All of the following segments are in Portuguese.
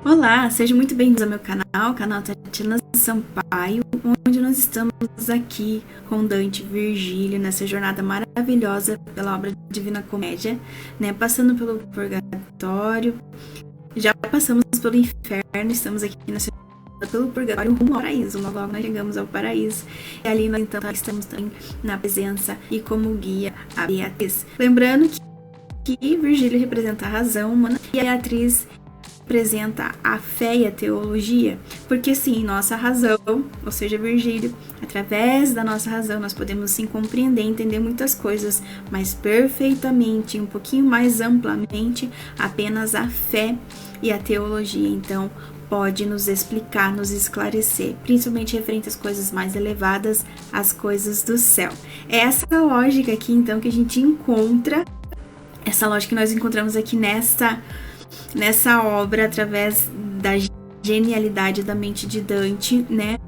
Olá, sejam muito bem-vindos ao meu canal Tatiana Sampaio, onde nós estamos aqui com Dante Virgílio nessa jornada maravilhosa pela obra Divina Comédia, né? Passando pelo purgatório, já passamos pelo inferno, estamos aqui nessa jornada pelo purgatório rumo ao paraíso, logo nós chegamos ao paraíso, e ali nós então estamos também na presença e como guia a Beatriz. Lembrando que Virgílio representa a razão humana e a Beatriz representa a fé e a teologia, porque sim, nossa razão, ou seja, Virgílio, através da nossa razão nós podemos sim compreender, entender muitas coisas, mas perfeitamente, um pouquinho mais amplamente, apenas a fé e a teologia, então pode nos explicar, nos esclarecer, principalmente referente às coisas mais elevadas, às coisas do céu. É essa lógica aqui então que a gente encontra, essa lógica que nós encontramos aqui nessa obra, através da genialidade da mente de Dante, né?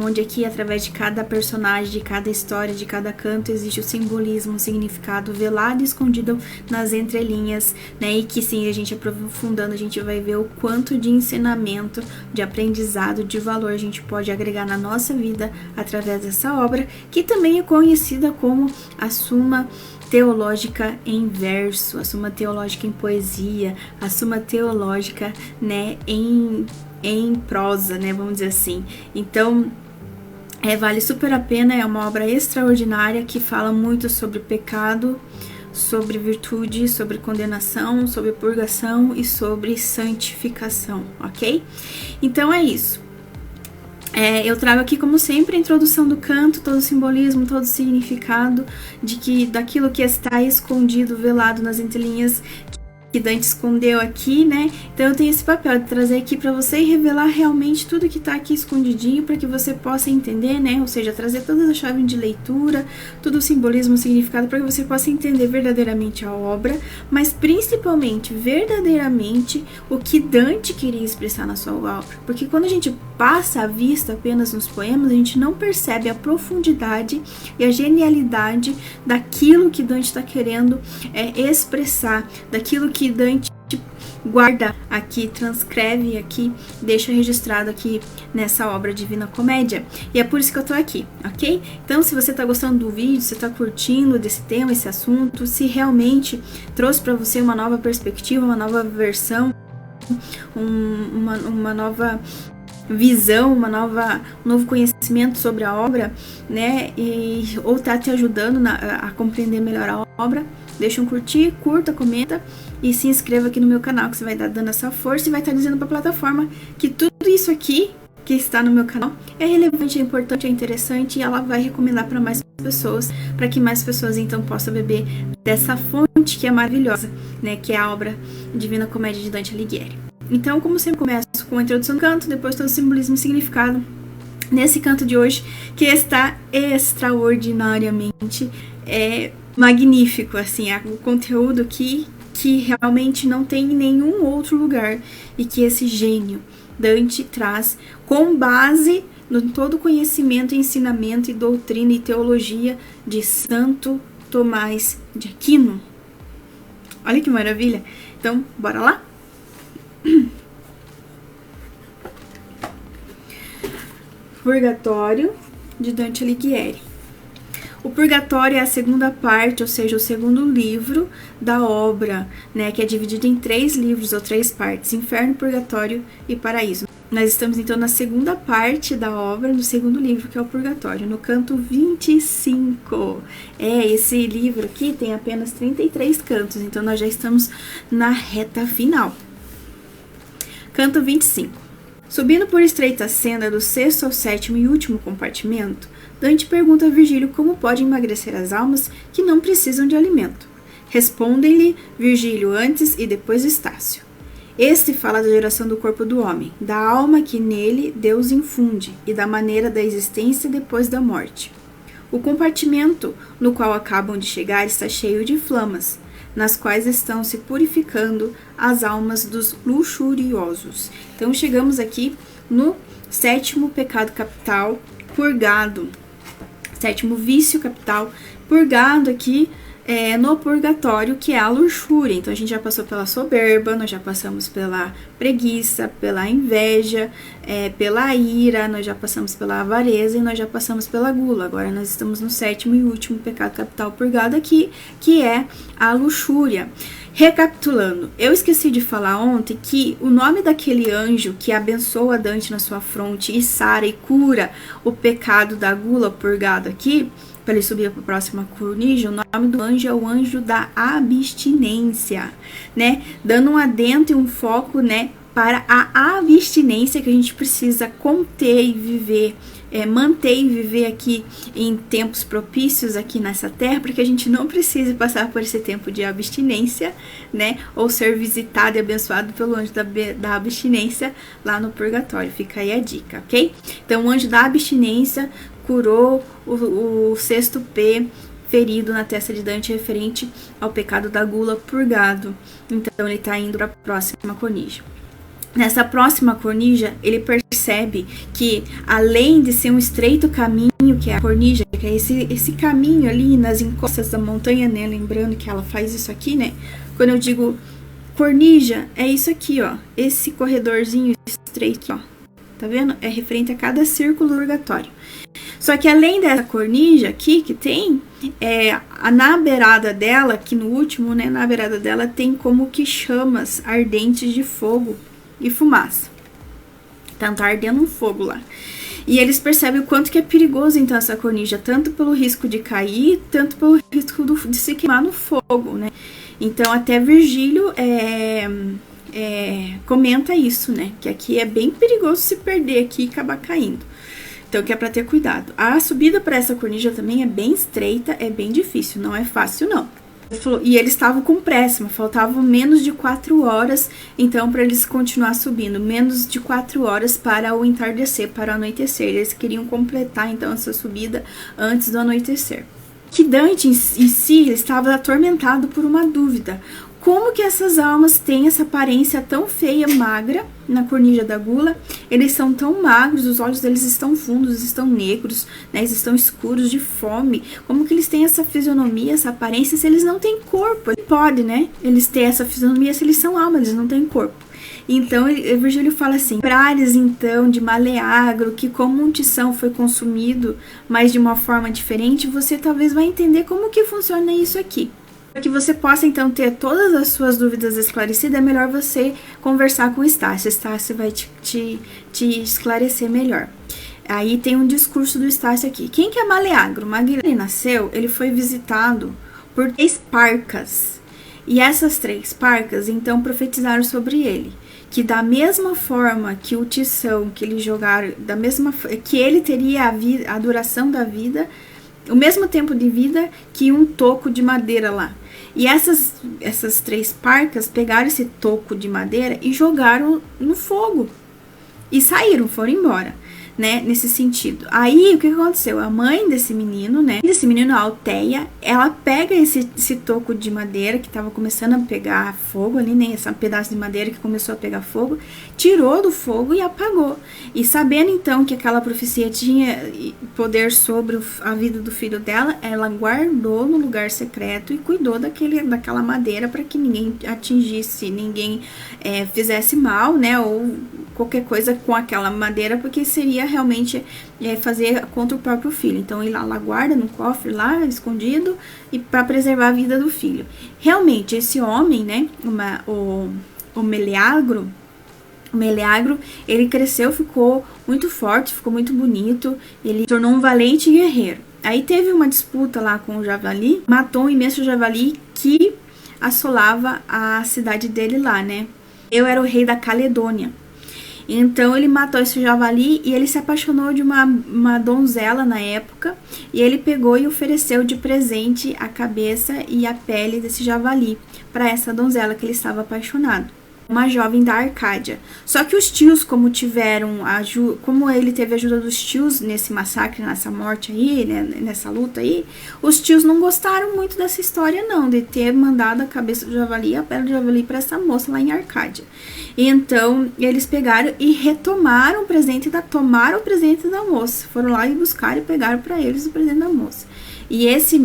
Onde aqui, através de cada personagem, de cada história, de cada canto, existe o simbolismo, o significado velado e escondido nas entrelinhas, né? E que sim, a gente aprofundando, a gente vai ver o quanto de ensinamento, de aprendizado, de valor a gente pode agregar na nossa vida através dessa obra, que também é conhecida como a Suma Teológica em verso, a Suma Teológica em poesia, a Suma Teológica, né, em prosa, né, vamos dizer assim. Então, vale super a pena, é uma obra extraordinária que fala muito sobre pecado, sobre virtude, sobre condenação, sobre purgação e sobre santificação, ok? Então é isso. Eu trago aqui, como sempre, a introdução do canto, todo o simbolismo, todo o significado daquilo que está escondido, velado nas entrelinhas que Dante escondeu aqui, né? Então eu tenho esse papel de trazer aqui para você e revelar realmente tudo que tá aqui escondidinho para que você possa entender, né? Ou seja, trazer todas as chaves de leitura, todo o simbolismo, o significado, para que você possa entender verdadeiramente a obra, mas principalmente, verdadeiramente, o que Dante queria expressar na sua obra. Porque quando a gente passa a vista apenas nos poemas, a gente não percebe a profundidade e a genialidade daquilo que Dante está querendo expressar, daquilo que Dante guarda aqui, transcreve aqui, deixa registrado aqui nessa obra Divina Comédia. E é por isso que eu tô aqui, ok? Então, se você tá gostando do vídeo, se tá curtindo desse tema, esse assunto, se realmente trouxe para você uma nova perspectiva, uma nova versão, uma nova visão, um novo conhecimento sobre a obra, né? Ou tá te ajudando a compreender melhor a obra, deixa um curtir, curta, comenta e se inscreva aqui no meu canal, que você vai estar dando essa força e vai estar dizendo para a plataforma que tudo isso aqui que está no meu canal é relevante, é importante, é interessante e ela vai recomendar para mais pessoas, para que mais pessoas então possam beber dessa fonte que é maravilhosa, né? Que é a obra Divina Comédia de Dante Alighieri. Então, como sempre, começo com a introdução do canto, depois todo o simbolismo e significado nesse canto de hoje, que está extraordinariamente magnífico, assim, o conteúdo que realmente não tem em nenhum outro lugar e que esse gênio Dante traz com base no todo o conhecimento, ensinamento e doutrina e teologia de Santo Tomás de Aquino. Olha que maravilha! Então, bora lá? Purgatório de Dante Alighieri. O Purgatório é a segunda parte, ou seja, o segundo livro da obra, né, que é dividido em 3 livros ou 3 partes: Inferno, Purgatório e Paraíso. Nós estamos então na segunda parte da obra, no segundo livro, que é o Purgatório, no canto 25. Esse livro aqui tem apenas 33 cantos, então nós já estamos na reta final. Canto 25. Subindo por estreita senda do 6º ao 7º e último compartimento, Dante pergunta a Virgílio como pode emagrecer as almas que não precisam de alimento. Respondem-lhe Virgílio antes e depois Estácio. Este fala da geração do corpo do homem, da alma que nele Deus infunde e da maneira da existência depois da morte. O compartimento no qual acabam de chegar está cheio de flamas, nas quais estão se purificando as almas dos luxuriosos. Então chegamos aqui no 7º pecado capital, purgado. 7º vício capital, purgado aqui no purgatório, que é a luxúria. Então a gente já passou pela soberba, nós já passamos pela preguiça, pela inveja, pela ira, nós já passamos pela avareza e nós já passamos pela gula. Agora nós estamos no 7º e último pecado capital purgado aqui, que é a luxúria. Recapitulando, eu esqueci de falar ontem que o nome daquele anjo que abençoa Dante na sua fronte e sara e cura o pecado da gula purgado aqui, para ele subir para a próxima cornija, o nome do anjo é o anjo da abstinência, né? Dando um adentro e um foco, né, para a abstinência que a gente precisa conter e viver, manter e viver aqui em tempos propícios aqui nessa terra, para que a gente não precise passar por esse tempo de abstinência, né? Ou ser visitado e abençoado pelo anjo da abstinência lá no purgatório. Fica aí a dica, ok? Então, o anjo da abstinência curou o 6º P ferido na testa de Dante referente ao pecado da gula purgado. Então, ele está indo para a próxima cornija. Nessa próxima cornija, ele percebe que, além de ser um estreito caminho, que é a cornija, que é esse caminho ali nas encostas da montanha, né? Lembrando que ela faz isso aqui, né? Quando eu digo cornija, é isso aqui, ó. Esse corredorzinho estreito aqui, ó. Tá vendo? É referente a cada círculo purgatório. Só que além dessa cornija aqui que tem, na beirada dela, aqui no último, né? Na beirada dela tem como que chamas ardentes de fogo e fumaça. Tá ardendo um fogo lá. E eles percebem o quanto que é perigoso, então, essa cornija, tanto pelo risco de cair, tanto pelo risco de se queimar no fogo, né? Então, até Virgílio comenta isso, né? Que aqui é bem perigoso se perder aqui e acabar caindo. Então, que é para ter cuidado. A subida para essa cornija também é bem estreita, é bem difícil, não é fácil, não. E eles estavam com pressa, faltavam menos de 4 horas, então, para eles continuar subindo. Menos de 4 horas para o entardecer, para o anoitecer. Eles queriam completar, então, essa subida antes do anoitecer. Que Dante, em si, estava atormentado por uma dúvida. Como que essas almas têm essa aparência tão feia, magra, na cornija da gula? Eles são tão magros, os olhos deles estão fundos, estão negros, né? Eles estão escuros de fome. Como que eles têm essa fisionomia, essa aparência, se eles não têm corpo? Ele pode, né? Eles têm essa fisionomia se eles são almas, eles não têm corpo. Então, Virgílio fala assim: prares, então, de Maleagro, que como um tição foi consumido, mas de uma forma diferente, você talvez vai entender como que funciona isso aqui. Para que você possa, então, ter todas as suas dúvidas esclarecidas, é melhor você conversar com o Estácio. O Estácio vai te esclarecer melhor. Aí tem um discurso do Estácio aqui. Quem que é Maleagro? Ele nasceu, ele foi visitado por 3 parcas. E essas 3 parcas, então, profetizaram sobre ele. Que da mesma forma que o tição que eles jogaram, que ele teria a duração da vida, o mesmo tempo de vida que um toco de madeira lá. E essas 3 parcas pegaram esse toco de madeira e jogaram no fogo. E saíram, foram embora, né? Nesse sentido. Aí, o que aconteceu? A mãe desse menino, né? Desse menino, a Alteia, ela pega esse toco de madeira que estava começando a pegar fogo ali, né? Esse pedaço de madeira que começou a pegar fogo, tirou do fogo e apagou. E sabendo, então, que aquela profecia tinha poder sobre a vida do filho dela, ela guardou no lugar secreto e cuidou daquela madeira para que ninguém atingisse, ninguém fizesse mal, né? Ou qualquer coisa com aquela madeira, porque seria realmente fazer contra o próprio filho. Então, ela guarda no cofre lá, escondido, e para preservar a vida do filho. Realmente, esse homem, né, o Meleagro, ele cresceu, ficou muito forte, ficou muito bonito, ele se tornou um valente guerreiro. Aí teve uma disputa lá com o javali, matou um imenso javali que assolava a cidade dele lá, né? Eu era o rei da Caledônia. Então ele matou esse javali e ele se apaixonou de uma donzela na época, e ele pegou e ofereceu de presente a cabeça e a pele desse javali para essa donzela que ele estava apaixonado, uma jovem da Arcádia. Só que os tios, como ele teve a ajuda dos tios nesse massacre, nessa morte aí, né, nessa luta aí, os tios não gostaram muito dessa história não, de ter mandado a cabeça do javali e a pele do javali para essa moça lá em Arcádia. Então, eles pegaram e retomaram o presente tomaram o presente da moça, foram lá e buscaram e pegaram para eles o presente da moça. E esse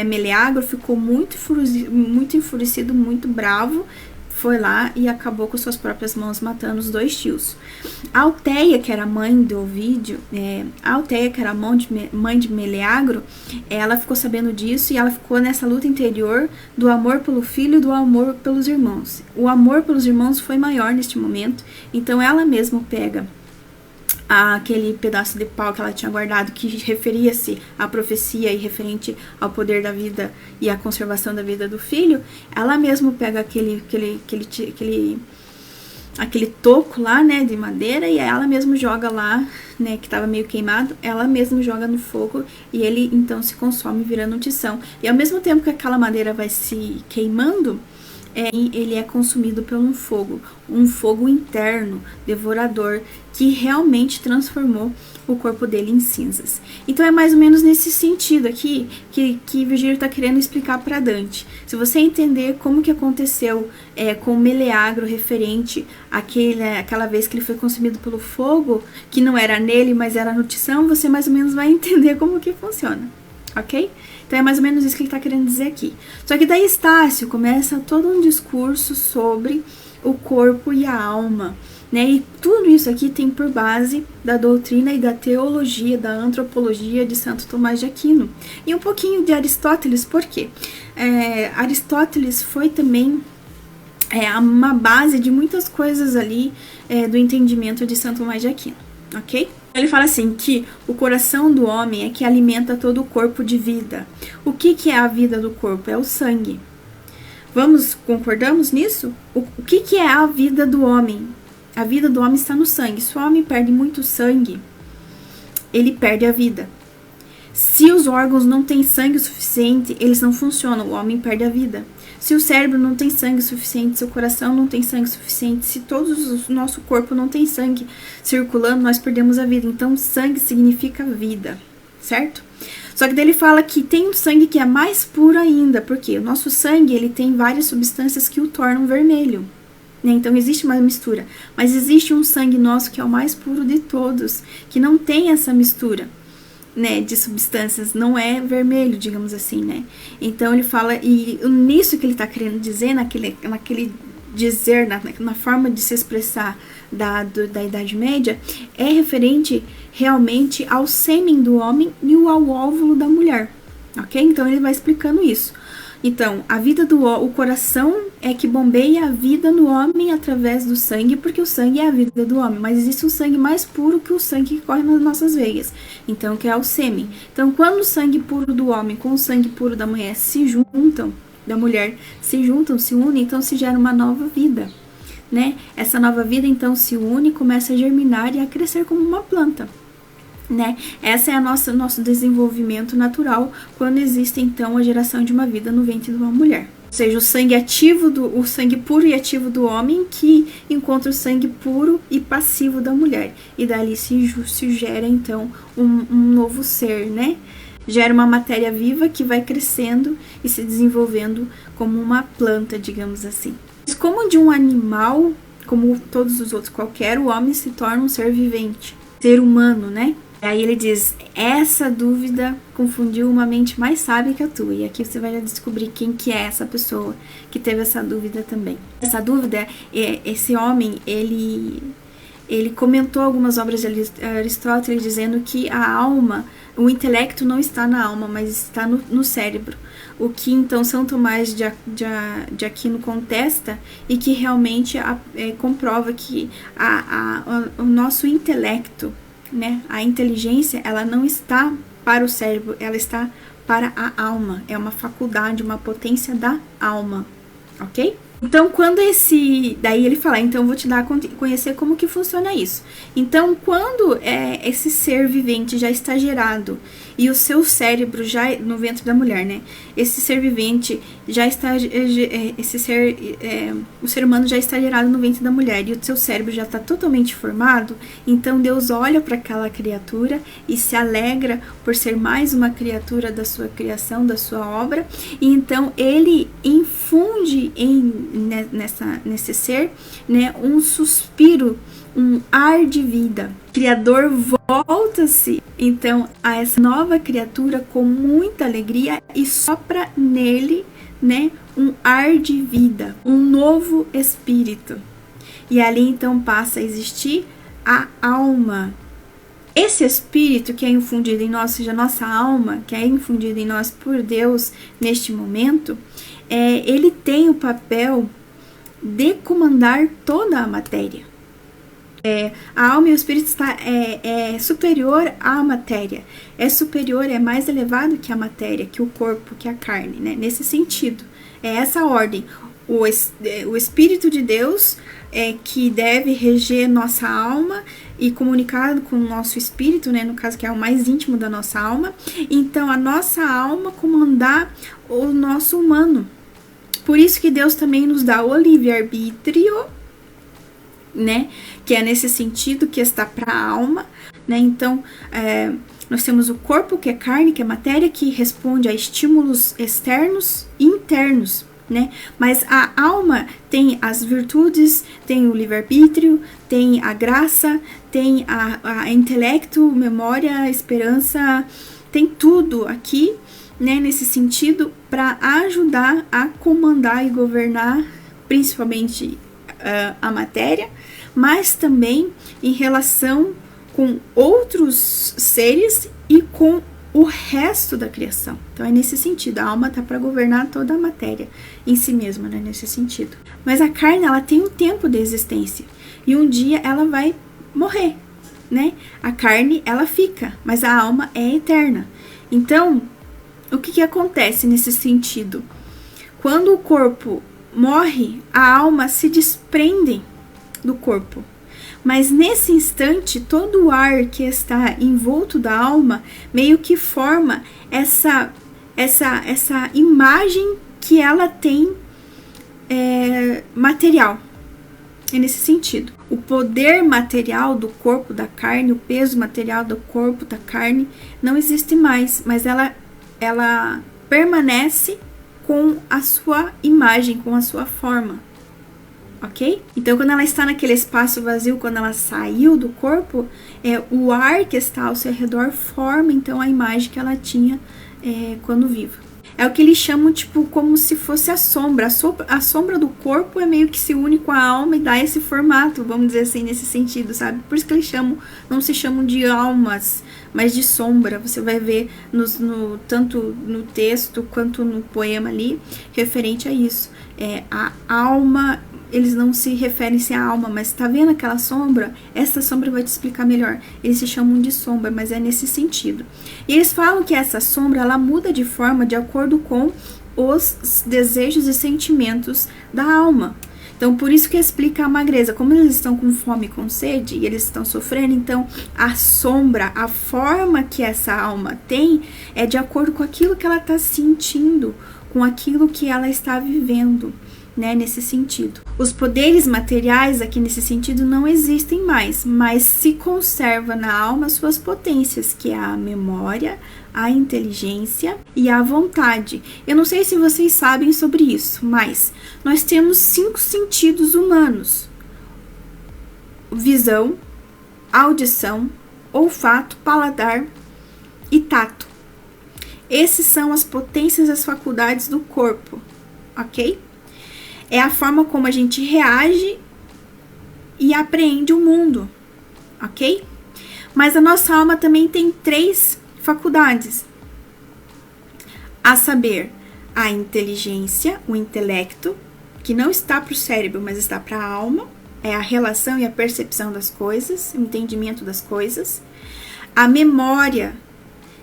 Meleagro ficou muito enfurecido, muito bravo, foi lá e acabou com suas próprias mãos matando os 2 tios. A Alteia, que era mãe do Ovídio, a Alteia, que era mãe de Meleagro, ela ficou sabendo disso e ela ficou nessa luta interior do amor pelo filho e do amor pelos irmãos. O amor pelos irmãos foi maior neste momento, então ela mesma pega aquele pedaço de pau que ela tinha guardado, que referia-se à profecia e referente ao poder da vida e à conservação da vida do filho. Ela mesma pega aquele toco lá, né, de madeira, e ela mesma joga lá, né, que estava meio queimado, ela mesma joga no fogo e ele então se consome virando um tição. E ao mesmo tempo que aquela madeira vai se queimando, ele é consumido por um fogo interno, devorador, que realmente transformou o corpo dele em cinzas. Então é mais ou menos nesse sentido aqui que Virgílio está querendo explicar para Dante. Se você entender como que aconteceu com o Meleagro referente àquela vez que ele foi consumido pelo fogo, que não era nele, mas era no tição, você mais ou menos vai entender como que funciona, ok? Então é mais ou menos isso que ele está querendo dizer aqui. Só que daí Estácio começa todo um discurso sobre o corpo e a alma, né? E tudo isso aqui tem por base da doutrina e da teologia, da antropologia de Santo Tomás de Aquino. E um pouquinho de Aristóteles, por quê? Aristóteles foi também uma base de muitas coisas ali do entendimento de Santo Tomás de Aquino, ok? Ele fala assim, que o coração do homem é que alimenta todo o corpo de vida. O que é a vida do corpo? É o sangue. Concordamos nisso? O que é a vida do homem? A vida do homem está no sangue. Se o homem perde muito sangue, ele perde a vida. Se os órgãos não têm sangue o suficiente, eles não funcionam, o homem perde a vida. Se o cérebro não tem sangue suficiente, se o coração não tem sangue suficiente, se todo o nosso corpo não tem sangue circulando, nós perdemos a vida. Então, sangue significa vida, certo? Só que daí ele fala que tem um sangue que é mais puro ainda, porque o nosso sangue ele tem várias substâncias que o tornam vermelho, né? Então, existe uma mistura. Mas existe um sangue nosso que é o mais puro de todos, que não tem essa mistura, né, de substâncias, não é vermelho, digamos assim, né? Então ele fala, e nisso que ele está querendo dizer, naquele dizer, na forma de se expressar da Idade Média, é referente realmente ao sêmen do homem e ao óvulo da mulher, ok? Então ele vai explicando isso. Então, o coração é que bombeia a vida no homem através do sangue, porque o sangue é a vida do homem, mas existe um sangue mais puro que o sangue que corre nas nossas veias, então, que é o sêmen. Então, quando o sangue puro do homem com o sangue puro da mulher se juntam, se unem, então se gera uma nova vida, né? Essa nova vida, então, se une, começa a germinar e a crescer como uma planta, né? Essa é nosso desenvolvimento natural quando existe então a geração de uma vida no ventre de uma mulher. Ou seja, o sangue puro e ativo do homem que encontra o sangue puro e passivo da mulher. E dali se gera então um novo ser, né? Gera uma matéria viva que vai crescendo e se desenvolvendo como uma planta, digamos assim. Mas como de um animal, como todos os outros qualquer, o homem se torna um ser vivente, ser humano, né? Aí ele diz, essa dúvida confundiu uma mente mais sábia que a tua. E aqui você vai descobrir quem que é essa pessoa que teve essa dúvida também. Essa dúvida, esse homem, ele comentou algumas obras de Aristóteles dizendo que a alma, o intelecto não está na alma, mas está no cérebro. O que então São Tomás de Aquino contesta e que realmente comprova que o nosso intelecto, né, a inteligência, ela não está para o cérebro, ela está para a alma. É uma faculdade, uma potência da alma, ok? Então, daí ele fala, então eu vou te dar a conhecer como que funciona isso. Então, quando esse ser vivente já está gerado e o seu cérebro já no ventre da mulher, né? Esse ser vivente já está, o ser humano já está gerado no ventre da mulher e o seu cérebro já está totalmente formado. Então, Deus olha para aquela criatura e se alegra por ser mais uma criatura da sua criação, da sua obra. E então, ele infunde nesse ser, né, um suspiro um ar de vida. O Criador volta-se, então, a essa nova criatura com muita alegria e sopra nele, né, um ar de vida, um novo espírito. E ali, então, passa a existir a alma. Esse espírito que é infundido em nós, ou seja, a nossa alma, que é infundida em nós por Deus neste momento, ele tem o papel de comandar toda a matéria. A alma e o espírito é superior à matéria. É superior, é mais elevado que a matéria, que o corpo, que a carne, né? Nesse sentido. É essa ordem. O Espírito de Deus que deve reger nossa alma e comunicado com o nosso espírito, né? No caso, que é o mais íntimo da nossa alma. Então, a nossa alma comandar o nosso humano. Por isso que Deus também nos dá o livre-arbítrio, né? Que é nesse sentido que está para a alma, né? Então, nós temos o corpo, que é carne, que é matéria, que responde a estímulos externos e internos, né? Mas a alma tem as virtudes, tem o livre-arbítrio, tem a graça, tem a intelecto, memória, esperança, tem tudo aqui, né? Nesse sentido, para ajudar a comandar e governar, principalmente a matéria, mas também em relação com outros seres e com o resto da criação. Então é nesse sentido, a alma está para governar toda a matéria em si mesma, né? Nesse sentido. Mas a carne, ela tem um tempo de existência e um dia ela vai morrer, né? A carne, ela fica, mas a alma é eterna. Então, o que acontece nesse sentido? Quando o corpo morre, a alma se desprende do corpo. Mas nesse instante, todo o ar que está envolto da alma meio que forma essa imagem que ela tem material. É nesse sentido. O poder material do corpo da carne, o peso material do corpo da carne não existe mais, mas ela permanece com a sua imagem, com a sua forma, ok? Então, quando ela está naquele espaço vazio, quando ela saiu do corpo, o ar que está ao seu redor forma, então, a imagem que ela tinha quando viva. É o que eles chamam, tipo, como se fosse a sombra. A sombra do corpo é meio que se une com a alma e dá esse formato, vamos dizer assim, nesse sentido, sabe? Por isso que eles não se chamam de almas, mas de sombra. Você vai ver tanto no texto quanto no poema ali, referente a isso. A alma, eles não se referem-se à alma, mas tá vendo aquela sombra? Essa sombra vai te explicar melhor. Eles se chamam de sombra, mas é nesse sentido. E eles falam que essa sombra, ela muda de forma de acordo com os desejos e sentimentos da alma. Então, por isso que explica a magreza. Como eles estão com fome e com sede, e eles estão sofrendo, então a sombra, a forma que essa alma tem, é de acordo com aquilo que ela está sentindo, com aquilo que ela está vivendo, né, nesse sentido. Os poderes materiais aqui nesse sentido não existem mais, mas se conserva na alma suas potências, que é a memória, a inteligência e a vontade. Eu não sei se vocês sabem sobre isso, mas nós temos 5 sentidos humanos: visão, audição, olfato, paladar e tato. Esses são as potências e as faculdades do corpo, ok? É a forma como a gente reage e apreende o mundo, ok? Mas a nossa alma também tem 3 faculdades, a saber, a inteligência, o intelecto, que não está para o cérebro, mas está para a alma, é a relação e a percepção das coisas, o entendimento das coisas, a memória,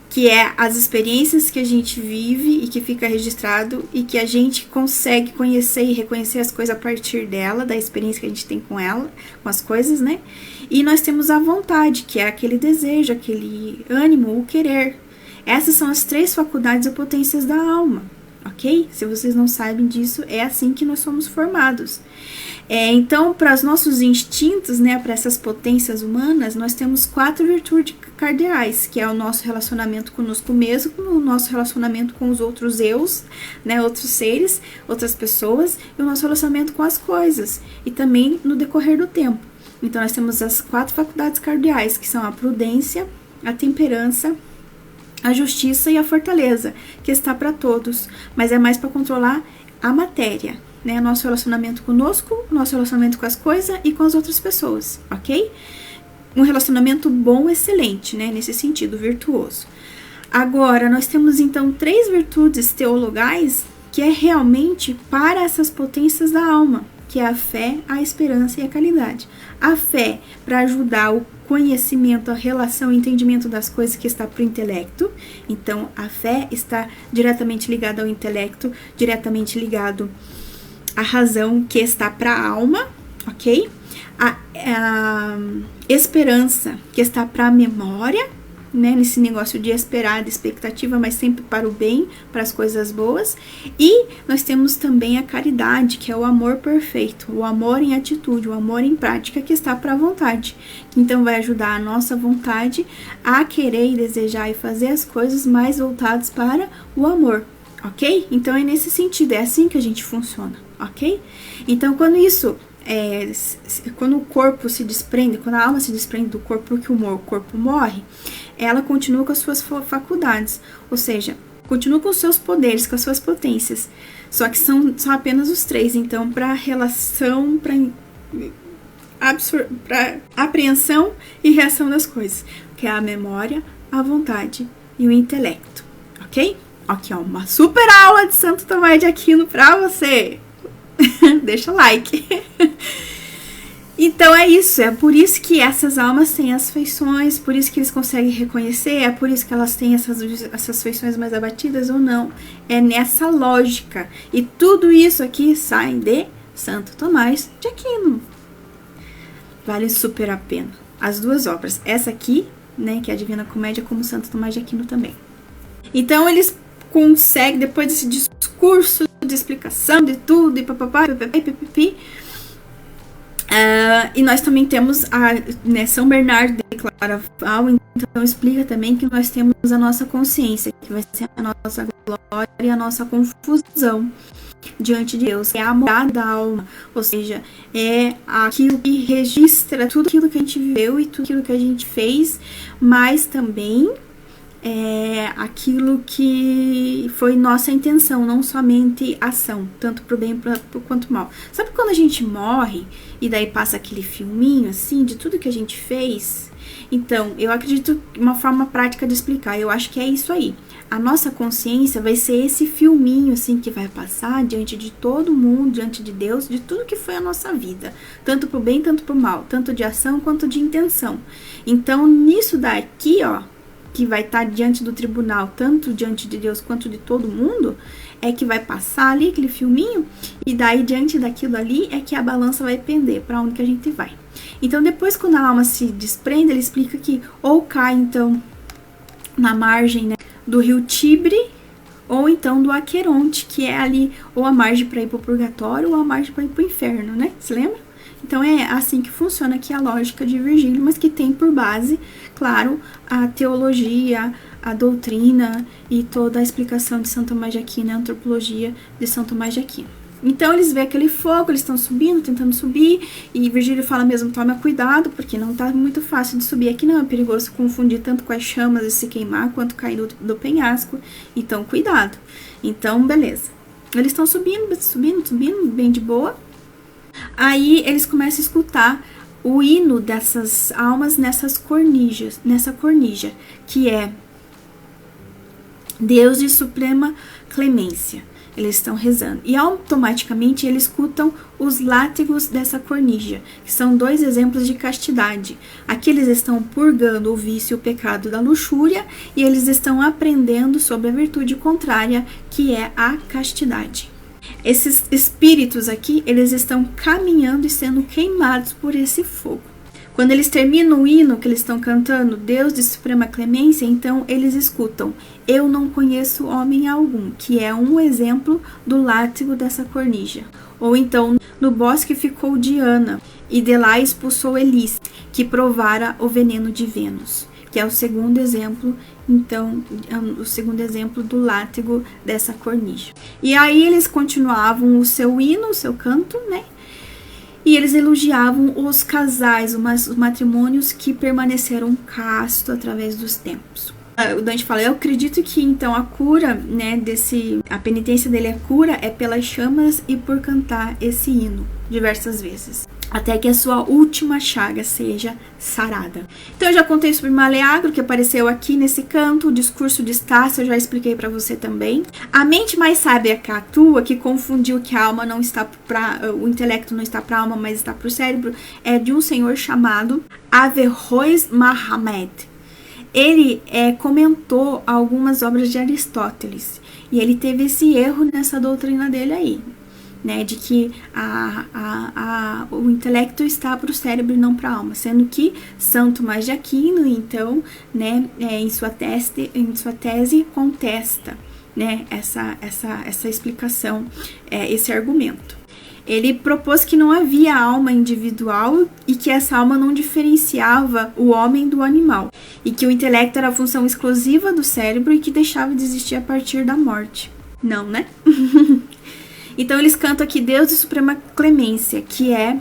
que é as experiências que a gente vive e que fica registrado e que a gente consegue conhecer e reconhecer as coisas a partir dela, da experiência que a gente tem com ela, com as coisas, né? E nós temos a vontade, que é aquele desejo, aquele ânimo, o querer. Essas são as 3 faculdades ou potências da alma, ok? Se vocês não sabem disso, é assim que nós somos formados. Então, para os nossos instintos, né, para essas potências humanas, nós temos 4 virtudes cardeais, que é o nosso relacionamento conosco mesmo, o nosso relacionamento com os outros eus, né, outros seres, outras pessoas, e o nosso relacionamento com as coisas, e também no decorrer do tempo. Então, nós temos as 4 faculdades cardeais, que são a prudência, a temperança, a justiça e a fortaleza, que está para todos, mas é mais para controlar a matéria, né? Nosso relacionamento conosco, nosso relacionamento com as coisas e com as outras pessoas, ok? Um relacionamento bom, excelente, né? Nesse sentido, virtuoso. Agora, nós temos então 3 virtudes teologais que é realmente para essas potências da alma, que é a fé, a esperança e a caridade. A fé para ajudar o conhecimento, a relação, o entendimento das coisas que está para o intelecto. Então, a fé está diretamente ligada ao intelecto, diretamente ligado à razão que está para a alma, ok? A esperança que está para a memória, né, nesse negócio de esperar, de expectativa, mas sempre para o bem, para as coisas boas. E nós temos também a caridade, que é o amor perfeito, o amor em atitude, o amor em prática, que está para a vontade. Então vai ajudar a nossa vontade a querer e desejar e fazer as coisas mais voltadas para o amor, ok? Então é nesse sentido, é assim que a gente funciona, ok? Então quando o corpo se desprende, quando a alma se desprende do corpo, porque o corpo morre, ela continua com as suas faculdades, ou seja, continua com os seus poderes, com as suas potências, só que são apenas os 3, então para relação, para apreensão e reação das coisas, que é a memória, a vontade e o intelecto, ok? Aqui, ó, uma super aula de Santo Tomás de Aquino para você! Deixa o like. Então é isso, é por isso que essas almas têm as feições, por isso que eles conseguem reconhecer, é por isso que elas têm essas feições mais abatidas ou não. É nessa lógica. E tudo isso aqui sai de Santo Tomás de Aquino. Vale super a pena. As 2 obras, essa aqui, né, que é a Divina Comédia, como Santo Tomás de Aquino também. Então eles conseguem, depois desse discurso de explicação de tudo e papapá, pipipi, e nós também temos São Bernardo de Claraval, então explica também que nós temos a nossa consciência, que vai ser a nossa glória e a nossa confusão diante de Deus, é a morada da alma, ou seja, é aquilo que registra tudo aquilo que a gente viveu e tudo aquilo que a gente fez, mas também aquilo que foi nossa intenção, não somente ação, tanto pro bem quanto pro mal. Sabe quando a gente morre e daí passa aquele filminho assim de tudo que a gente fez? Então, eu acredito uma forma prática de explicar, eu acho que é isso aí. A nossa consciência vai ser esse filminho assim que vai passar diante de todo mundo, diante de Deus, de tudo que foi a nossa vida, tanto pro bem, tanto pro mal, tanto de ação quanto de intenção. Então, nisso daqui, ó, que vai estar diante do tribunal, tanto diante de Deus quanto de todo mundo, é que vai passar ali aquele filminho, e daí diante daquilo ali é que a balança vai pender para onde que a gente vai. Então depois, quando a alma se desprende, ele explica que ou cai então na margem, né, do rio Tibre, ou então do Aqueronte, que é ali ou a margem para ir para o purgatório ou a margem para ir para o inferno, né? Você lembra? Então é assim que funciona aqui a lógica de Virgílio, mas que tem por base, claro, a teologia, a doutrina e toda a explicação de São Tomás de Aquino, a antropologia de São Tomás de Aquino. Então eles veem aquele fogo, eles estão subindo, tentando subir, e Virgílio fala mesmo, toma cuidado, porque não tá muito fácil de subir aqui não, é perigoso confundir tanto com as chamas e se queimar, quanto cair do penhasco, então cuidado. Então, beleza. Eles estão subindo, bem de boa. Aí eles começam a escutar o hino dessas almas nessa cornija, que é Deus de suprema clemência. Eles estão rezando. E automaticamente eles escutam os látigos dessa cornija, que são 2 exemplos de castidade. Aqui eles estão purgando o vício e o pecado da luxúria, e eles estão aprendendo sobre a virtude contrária, que é a castidade. Esses espíritos aqui, eles estão caminhando e sendo queimados por esse fogo. Quando eles terminam o hino que eles estão cantando, Deus de suprema clemência, então eles escutam, eu não conheço homem algum, que é um exemplo do látigo dessa cornija. Ou então, no bosque ficou Diana, e de lá expulsou Elis, que provara o veneno de Vênus, que é o segundo exemplo, então, o segundo exemplo do látigo dessa cornija. E aí eles continuavam o seu hino, o seu canto, né? E eles elogiavam os casais, os matrimônios que permaneceram castos através dos tempos. O Dante fala, eu acredito que então a cura, né, a penitência dele, a cura é pelas chamas e por cantar esse hino diversas vezes, até que a sua última chaga seja sarada. Então eu já contei sobre Meleagro, que apareceu aqui nesse canto, o discurso de Estácio eu já expliquei para você também. A mente mais sábia que atua, que confundiu que a alma não está o intelecto não está para a alma, mas está para o cérebro, é de um senhor chamado Averroes Mohammed. Ele comentou algumas obras de Aristóteles, e ele teve esse erro nessa doutrina dele aí, né, de que o intelecto está para o cérebro e não para a alma, sendo que Santo Tomás de Aquino, então, né, em sua tese contesta, né, essa explicação, esse argumento. Ele propôs que não havia alma individual e que essa alma não diferenciava o homem do animal, e que o intelecto era a função exclusiva do cérebro e que deixava de existir a partir da morte. Não, né? Então eles cantam aqui Deus de Suprema Clemência, que é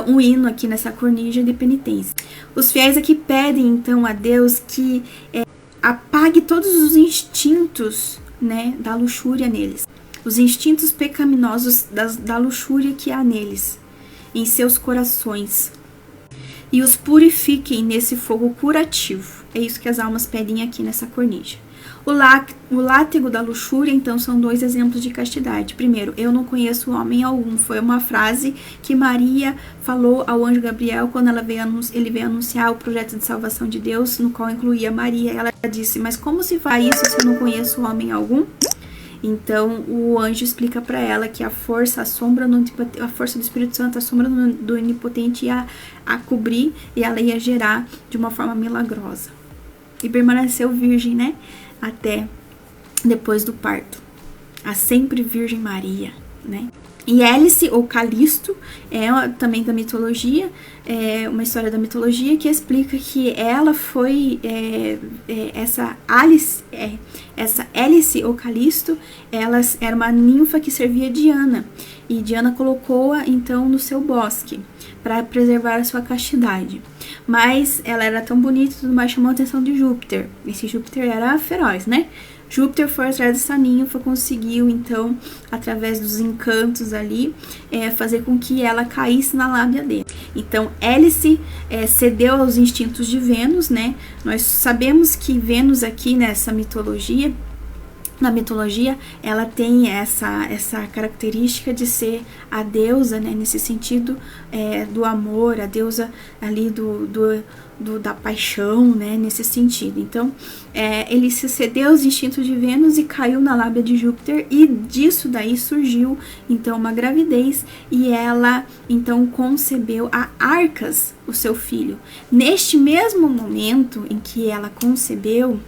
um hino aqui nessa cornija de penitência. Os fiéis aqui pedem então a Deus que apague todos os instintos, né, da luxúria neles. Os instintos pecaminosos da luxúria que há neles, em seus corações, e os purifiquem nesse fogo curativo. É isso que as almas pedem aqui nessa cornija. O látego da luxúria, então, são dois exemplos de castidade. Primeiro, eu não conheço homem algum. Foi uma frase que Maria falou ao anjo Gabriel quando ele veio anunciar o projeto de salvação de Deus, no qual incluía Maria. Ela disse, mas como se faz isso se eu não conheço homem algum? Então o anjo explica para ela que a força do Espírito Santo, a sombra do Onipotente ia a cobrir e ela ia gerar de uma forma milagrosa. E permaneceu virgem, né? Até depois do parto. A sempre Virgem Maria, né? E Hélice, ou Calisto, é também da mitologia, é uma história da mitologia que explica que ela foi, essa Hélice, ou Calisto, ela era uma ninfa que servia Diana, e Diana colocou-a então no seu bosque, para preservar a sua castidade. Mas ela era tão bonita e tudo mais, chamou a atenção de Júpiter. Esse Júpiter era feroz, né? Júpiter foi atrás dessa ninfa, conseguiu então, através dos encantos ali, fazer com que ela caísse na lábia dele. Então Hélice cedeu aos instintos de Vênus, né? Nós sabemos que Vênus aqui nessa mitologia, na mitologia, ela tem essa característica de ser a deusa, né, nesse sentido do amor, a deusa ali da paixão, né, nesse sentido. Então, ele se cedeu aos instintos de Vênus e caiu na lábia de Júpiter, e disso daí surgiu, então, uma gravidez, e ela, então, concebeu a Arcas, o seu filho. Neste mesmo momento em que ela concebeu,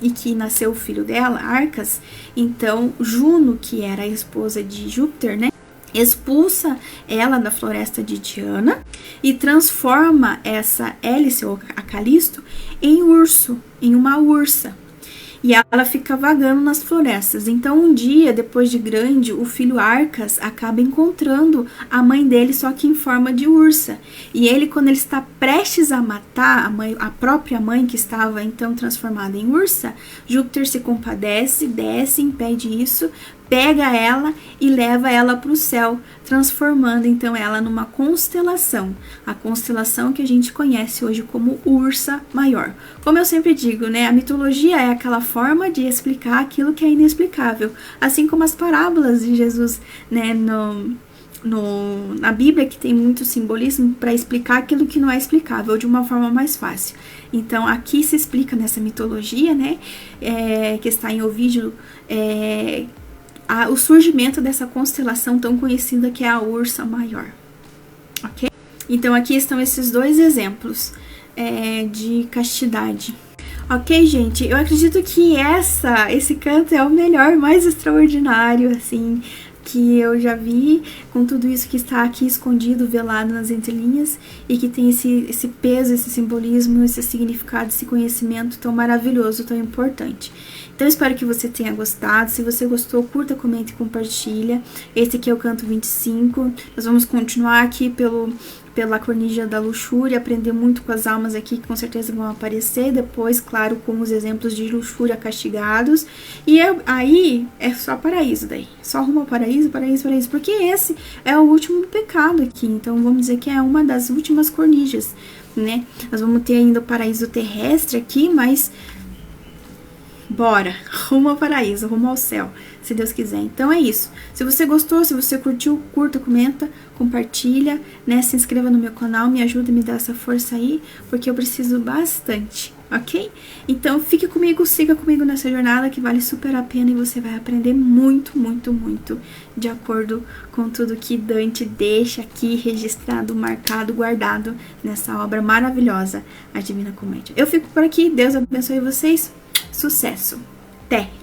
e que nasceu o filho dela, Arcas, então Juno, que era a esposa de Júpiter, né, expulsa ela da floresta de Diana e transforma essa Hélice, ou a Calisto, em urso, em uma ursa. E ela fica vagando nas florestas. Então, um dia, depois de grande, o filho Arcas acaba encontrando a mãe dele, só que em forma de ursa. E ele, quando ele está prestes a matar a própria mãe, que estava então transformada em ursa, Júpiter se compadece, desce, impede isso, pega ela e leva ela para o céu, transformando então ela numa constelação, a constelação que a gente conhece hoje como Ursa Maior. Como eu sempre digo, né, a mitologia é aquela forma de explicar aquilo que é inexplicável, assim como as parábolas de Jesus, né, na Bíblia, que tem muito simbolismo para explicar aquilo que não é explicável de uma forma mais fácil. Então aqui se explica nessa mitologia, né, que está em Ovídio, o surgimento dessa constelação tão conhecida que é a Ursa Maior, ok? Então aqui estão esses dois exemplos de castidade. Ok, gente, eu acredito que esse canto é o melhor, mais extraordinário, assim, que eu já vi, com tudo isso que está aqui escondido, velado nas entrelinhas, e que tem esse peso, esse simbolismo, esse significado, esse conhecimento tão maravilhoso, tão importante. Então, espero que você tenha gostado. Se você gostou, curta, comenta e compartilha. Esse aqui é o canto 25. Nós vamos continuar aqui pela cornija da luxúria, aprender muito com as almas aqui, que com certeza vão aparecer. Depois, claro, com os exemplos de luxúria castigados. E aí, é só paraíso daí. Só rumo ao paraíso, paraíso, paraíso. Porque esse é o último pecado aqui. Então, vamos dizer que é uma das últimas cornijas, né? Nós vamos ter ainda o paraíso terrestre aqui, mas... bora, rumo ao paraíso, rumo ao céu, se Deus quiser. Então é isso. Se você gostou, se você curtiu, curta, comenta, compartilha, né? Se inscreva no meu canal, me ajuda, me dá essa força aí, porque eu preciso bastante, ok? Então fique comigo, siga comigo nessa jornada que vale super a pena e você vai aprender muito, muito, muito de acordo com tudo que Dante deixa aqui registrado, marcado, guardado nessa obra maravilhosa, a Divina Comédia. Eu fico por aqui, Deus abençoe vocês. Sucesso! Até!